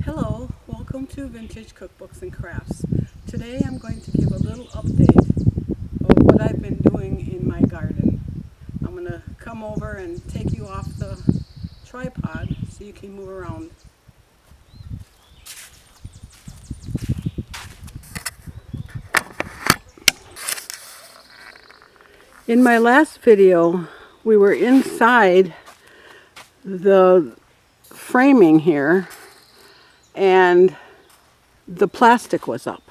Hello, welcome to Vintage Cookbooks and Crafts. Today I'm going to give a little update of what I've been doing in my garden. I'm going to come over and take you off the tripod so you can move around. In my last video, we were inside the framing here and the plastic was up.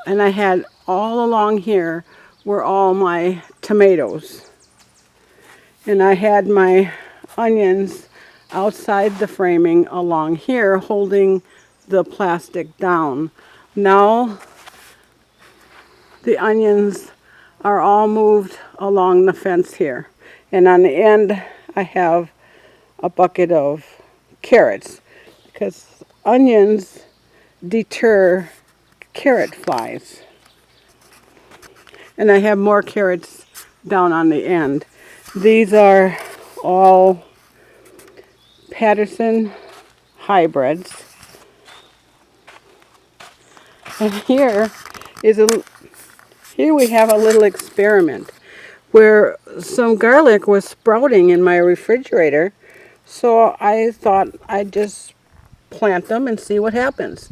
And I had all along here were all my tomatoes. And I had my onions outside the framing along here holding the plastic down. Now the onions are all moved along the fence here. And on the end I have a bucket of carrots because onions deter carrot flies. And I have more carrots down on the end. These are all Patterson hybrids. And here we have a little experiment where some garlic was sprouting in my refrigerator. So I thought I'd just plant them and see what happens.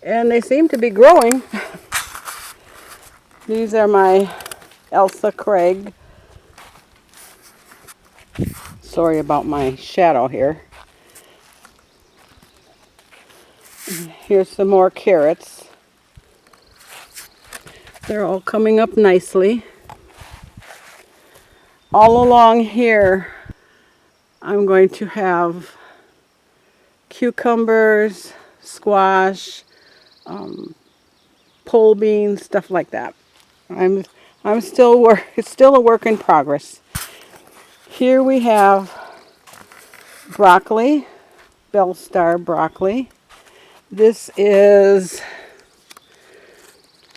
And they seem to be growing. These are my Elsa Craig. Sorry about my shadow here. Here's some more carrots. They're all coming up nicely. All along here, I'm going to have cucumbers, squash, pole beans, stuff like that. It's still a work in progress. Here we have broccoli, Bell Star broccoli. This is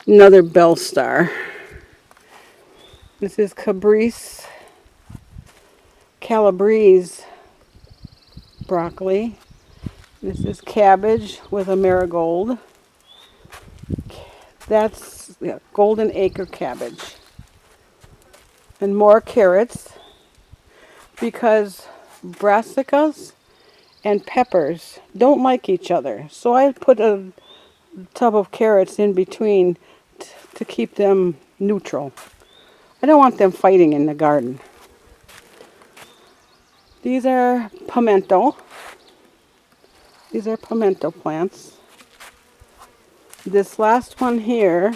another Bell Star. This is Calabrese broccoli. This is cabbage with a marigold. That's golden acre cabbage. And more carrots because brassicas and peppers don't like each other. So I put a tub of carrots in between to keep them neutral. I don't want them fighting in the garden. These are pimento. These are pimento plants. This last one here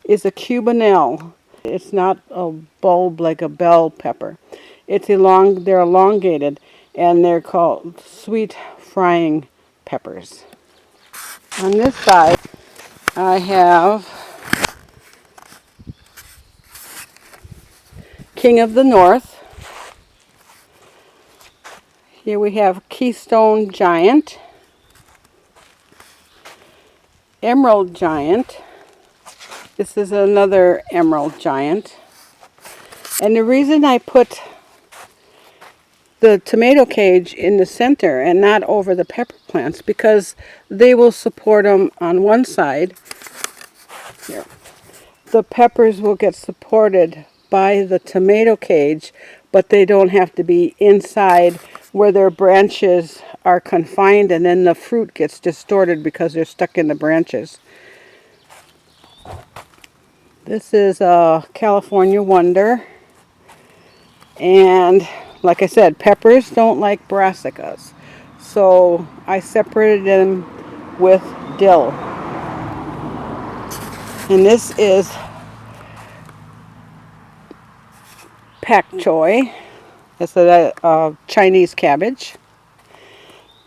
is a cubanelle. It's not a bulb like a bell pepper. They're elongated and they're called sweet frying peppers. On this side I have King of the North. Here we have Keystone Giant, Emerald Giant. This is another Emerald Giant. And the reason I put the tomato cage in the center and not over the pepper plants because they will support them on one side. Here. The peppers will get supported by the tomato cage, but they don't have to be inside where their branches are confined, and then the fruit gets distorted because they're stuck in the branches. This is a California Wonder. And like I said, peppers don't like brassicas. So I separated them with dill. And this is pak choy. It's a Chinese cabbage.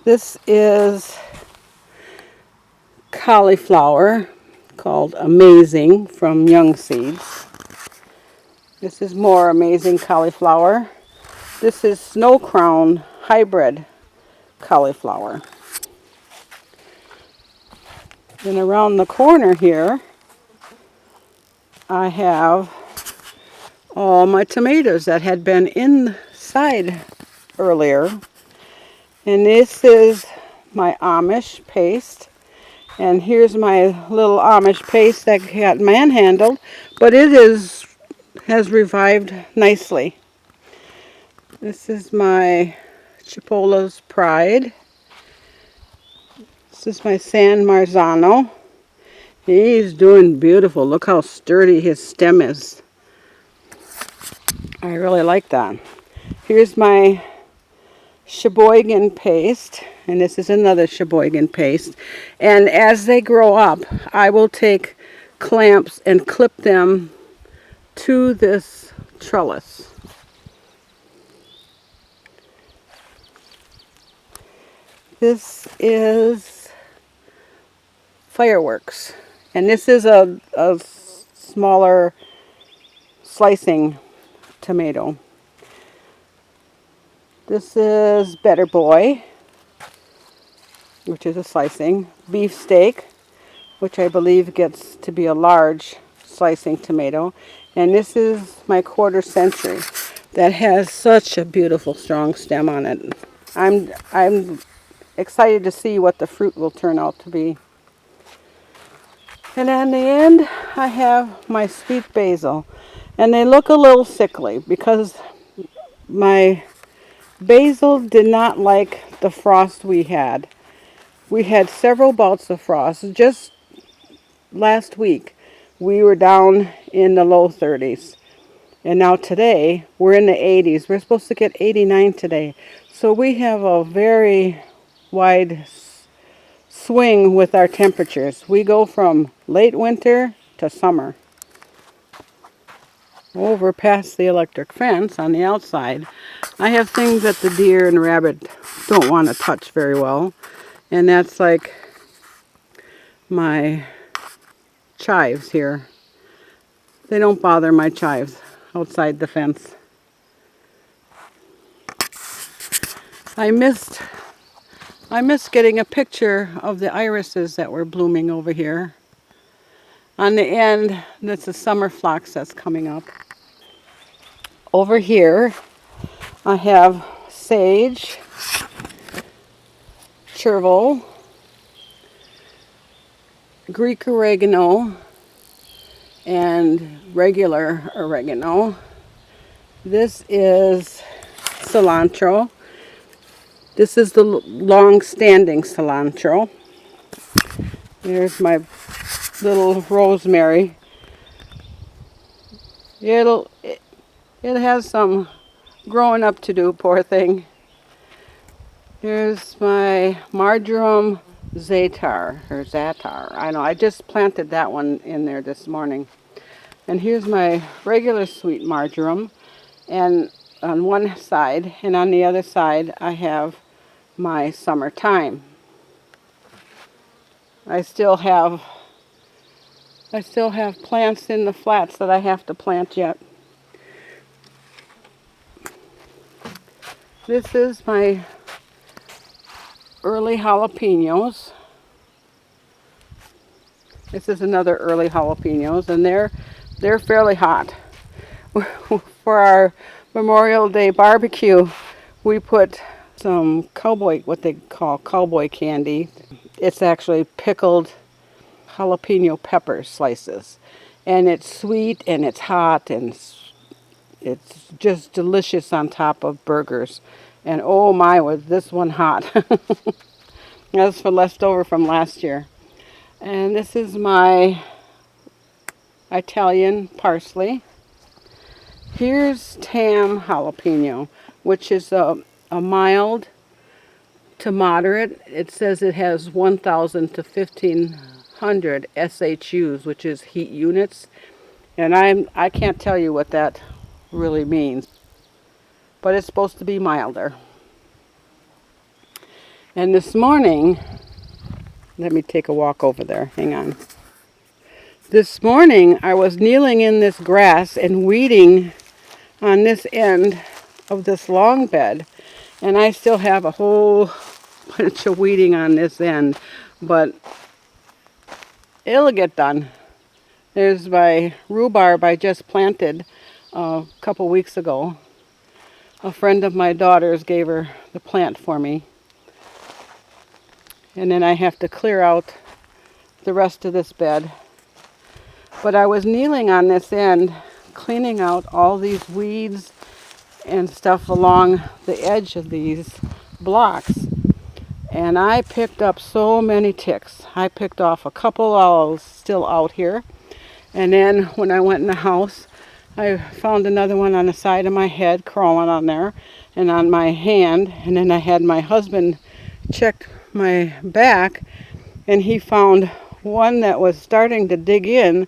This is cauliflower called Amazing from Young Seeds. This is more Amazing cauliflower. This is Snow Crown hybrid cauliflower. Then around the corner here, I have all my tomatoes that had been inside earlier. And this is my Amish paste. And here's my little Amish paste that got manhandled, but it has revived nicely. This is my Chipola's Pride. This is my San Marzano. He's doing beautiful. Look how sturdy his stem is. I really like that. Here's my Sheboygan paste, and this is another Sheboygan paste. And as they grow up, I will take clamps and clip them to this trellis. This is Fireworks, and this is a smaller slicing tomato. This is Better Boy, which is a slicing. Beef steak, which I believe gets to be a large slicing tomato. And this is my quarter century that has such a beautiful strong stem on it. I'm excited to see what the fruit will turn out to be. And in the end, I have my sweet basil. And they look a little sickly because my basil did not like the frost we had. We had several bouts of frost. Just last week, we were down in the low 30s. And now today, we're in the 80s. We're supposed to get 89 today. So we have a very wide swing with our temperatures. We go from late winter to summer. Over past the electric fence on the outside, I have things that the deer and rabbit don't want to touch very well. And that's like my chives here. They don't bother my chives outside the fence. I missed getting a picture of the irises that were blooming over here. On the end, that's a summer phlox that's coming up. Over here, I have sage, chervil, Greek oregano, and regular oregano. This is cilantro. This is the long-standing cilantro. There's my little rosemary. It has some growing up to do, poor thing. Here's my marjoram zatar, or zatar. I know, I just planted that one in there this morning. And here's my regular sweet marjoram, and on one side, and on the other side, I have my summertime. I still have plants in the flats that I have to plant yet. This is my early jalapenos. This is another early jalapenos, and they're fairly hot. For our Memorial Day barbecue, we put some what they call cowboy candy. It's actually pickled jalapeno pepper slices. And it's sweet and it's hot and it's just delicious on top of burgers. And oh my, was this one hot. That's for leftover from last year. And this is my Italian parsley. Here's Tam jalapeno, which is a mild to moderate. It says it has 1,000 to 1,500 SHUs, which is heat units. And I can't tell you what that really means, but it's supposed to be milder. And this morning, let me take a walk over there. Hang on. This morning, I was kneeling in this grass and weeding on this end of this long bed, and I still have a whole bunch of weeding on this end, but it'll get done. There's my rhubarb I just planted a couple weeks ago. A friend of my daughter's gave her the plant for me. and then I have to clear out the rest of this bed. But I was kneeling on this end, cleaning out all these weeds and stuff along the edge of these blocks. And I picked up so many ticks. I picked off a couple owls still out here. And then when I went in the house, I found another one on the side of my head crawling on there and on my hand. And then I had my husband check my back, and he found one that was starting to dig in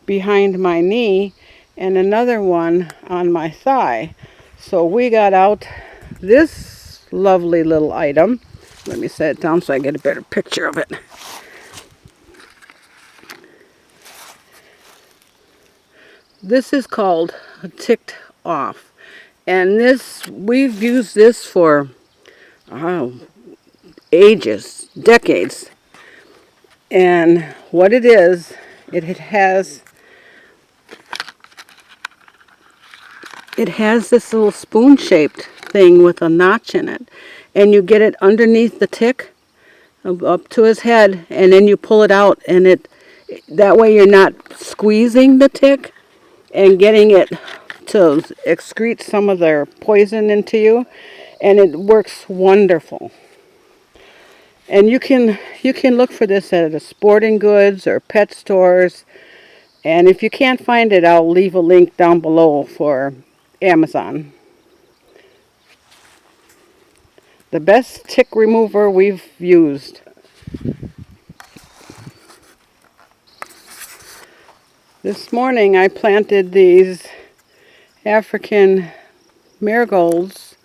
behind my knee and another one on my thigh. So we got out this lovely little item. Let me set it down so I get a better picture of it. This is called a ticked off. And this, we've used this for ages, decades. And what it is, it has this little spoon-shaped thing with a notch in it. And you get it underneath the tick, up to his head, and then you pull it out, and that way you're not squeezing the tick and getting it to excrete some of their poison into you, and it works wonderful. And you can look for this at a sporting goods or pet stores, and if you can't find it, I'll leave a link down below for Amazon. The best tick remover we've used. This morning I planted these African marigolds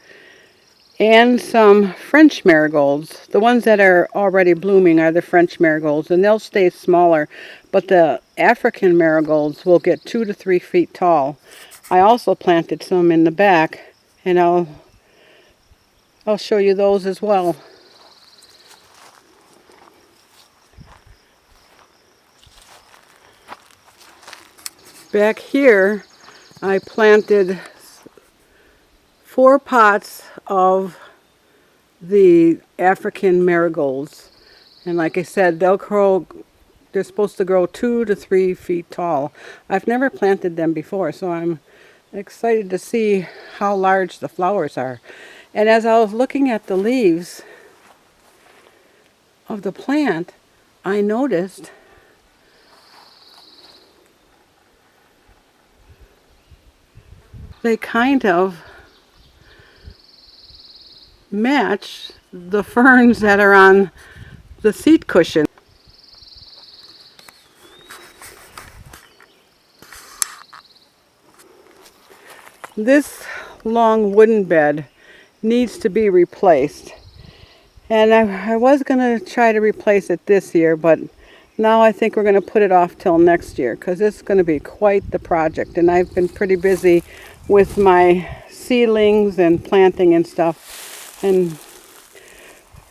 and some French marigolds. The ones that are already blooming are the French marigolds, and they'll stay smaller, but the African marigolds will get 2 to 3 feet tall. I also planted some in the back, and I'll show you those as well. Back here, I planted 4 pots of the African marigolds. And like I said, they're supposed to grow 2 to 3 feet tall. I've never planted them before, so I'm excited to see how large the flowers are. And as I was looking at the leaves of the plant, I noticed they kind of match the ferns that are on the seat cushion. This long wooden bed needs to be replaced. And I was going to try to replace it this year, but now I think we're going to put it off till next year because it's going to be quite the project. And I've been pretty busy with my seedlings and planting and stuff. And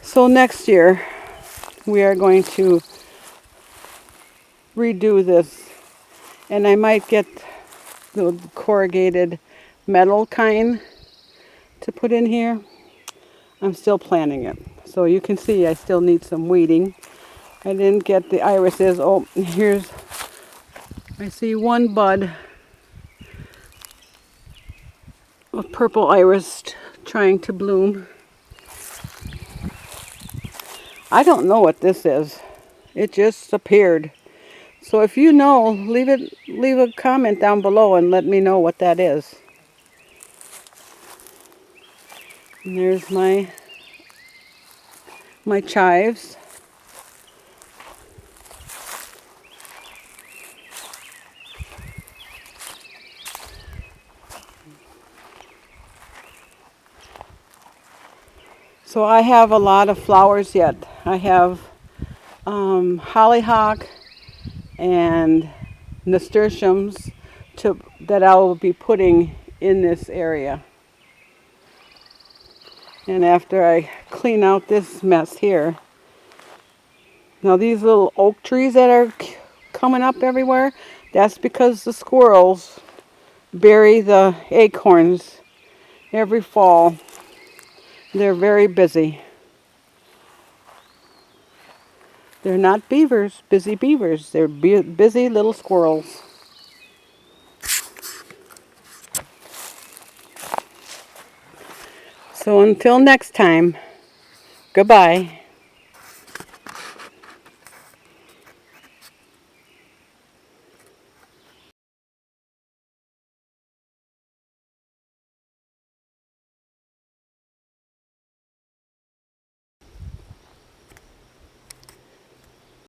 so next year we are going to redo this. And I might get the corrugated metal kind to put in here. I'm still planning it. So you can see I still need some weeding. I didn't get the irises. Oh, I see one bud of purple iris trying to bloom. I don't know what this is. It just appeared. So if you know, leave a comment down below and let me know what that is. And there's my chives. So I have a lot of flowers yet. I have hollyhock and nasturtiums that I will be putting in this area. And after I clean out this mess here, now these little oak trees that are coming up everywhere, that's because the squirrels bury the acorns every fall. They're very busy. They're not beavers, busy beavers. They're busy little squirrels. So until next time, goodbye.